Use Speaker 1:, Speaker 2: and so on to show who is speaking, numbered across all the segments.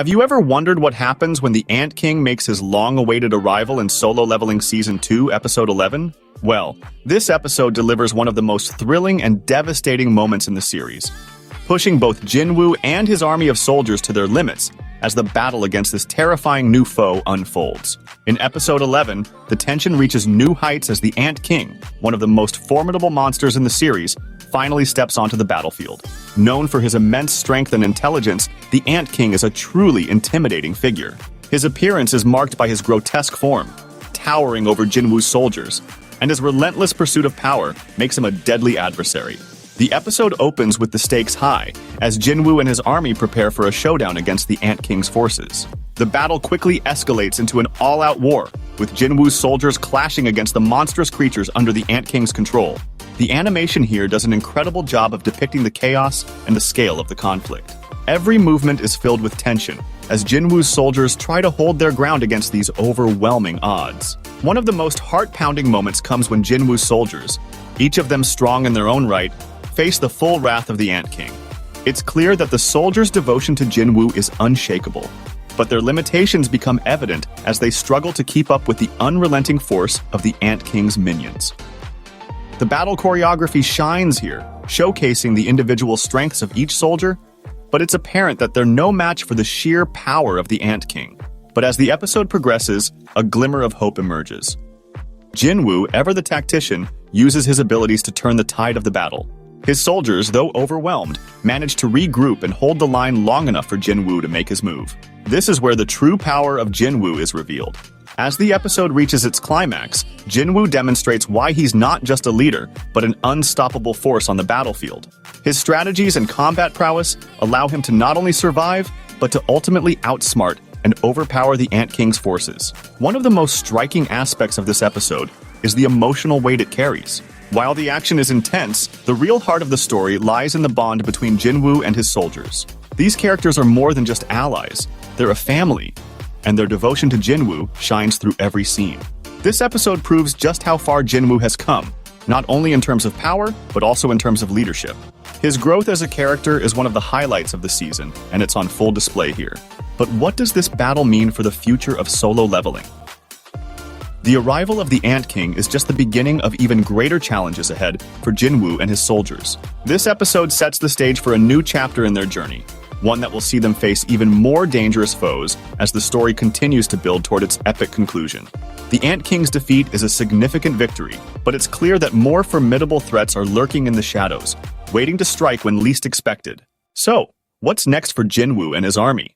Speaker 1: Have you ever wondered what happens when the Ant King makes his long-awaited arrival in Solo Leveling Season 2, Episode 11? Well, this episode delivers one of the most thrilling and devastating moments in the series, pushing both Jinwoo and his army of soldiers to their limits as the battle against this terrifying new foe unfolds. In Episode 11, the tension reaches new heights as the Ant King, one of the most formidable monsters in the series, finally steps onto the battlefield. Known for his immense strength and intelligence, the Ant King is a truly intimidating figure. His appearance is marked by his grotesque form, towering over Jinwoo's soldiers, and his relentless pursuit of power makes him a deadly adversary. The episode opens with the stakes high, as Jinwoo and his army prepare for a showdown against the Ant King's forces. The battle quickly escalates into an all-out war, with Jinwoo's soldiers clashing against the monstrous creatures under the Ant King's control. The animation here does an incredible job of depicting the chaos and the scale of the conflict. Every movement is filled with tension, as Jinwoo's soldiers try to hold their ground against these overwhelming odds. One of the most heart-pounding moments comes when Jinwoo's soldiers, each of them strong in their own right, face the full wrath of the Ant King. It's clear that the soldiers' devotion to Jinwoo is unshakable, but their limitations become evident as they struggle to keep up with the unrelenting force of the Ant King's minions. The battle choreography shines here, showcasing the individual strengths of each soldier, but it's apparent that they're no match for the sheer power of the Ant King. But as the episode progresses, a glimmer of hope emerges. Jinwoo, ever the tactician, uses his abilities to turn the tide of the battle. His soldiers, though overwhelmed, manage to regroup and hold the line long enough for Jinwoo to make his move. This is where the true power of Jinwoo is revealed. As the episode reaches its climax, Jinwoo demonstrates why he's not just a leader, but an unstoppable force on the battlefield. His strategies and combat prowess allow him to not only survive, but to ultimately outsmart and overpower the Ant King's forces. One of the most striking aspects of this episode is the emotional weight it carries. While the action is intense, the real heart of the story lies in the bond between Jinwoo and his soldiers. These characters are more than just allies, they're a family, and their devotion to Jinwoo shines through every scene. This episode proves just how far Jinwoo has come, not only in terms of power, but also in terms of leadership. His growth as a character is one of the highlights of the season, and it's on full display here. But what does this battle mean for the future of solo leveling? The arrival of the Ant King is just the beginning of even greater challenges ahead for Jinwoo and his soldiers. This episode sets the stage for a new chapter in their journey, one that will see them face even more dangerous foes as the story continues to build toward its epic conclusion. The Ant King's defeat is a significant victory, but it's clear that more formidable threats are lurking in the shadows, waiting to strike when least expected. So, what's next for Jinwoo and his army?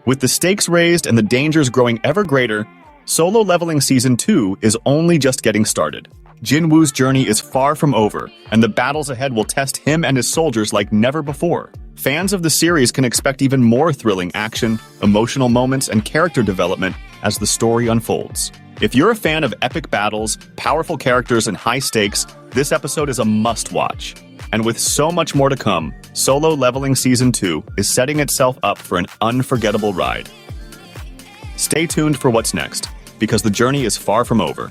Speaker 1: With the stakes raised and the dangers growing ever greater, Solo Leveling Season 2 is only just getting started. Jinwoo's journey is far from over, and the battles ahead will test him and his soldiers like never before. Fans of the series can expect even more thrilling action, emotional moments, and character development as the story unfolds. If you're a fan of epic battles, powerful characters, and high stakes, this episode is a must-watch. And with so much more to come, Solo Leveling Season 2 is setting itself up for an unforgettable ride. Stay tuned for what's next, because the journey is far from over.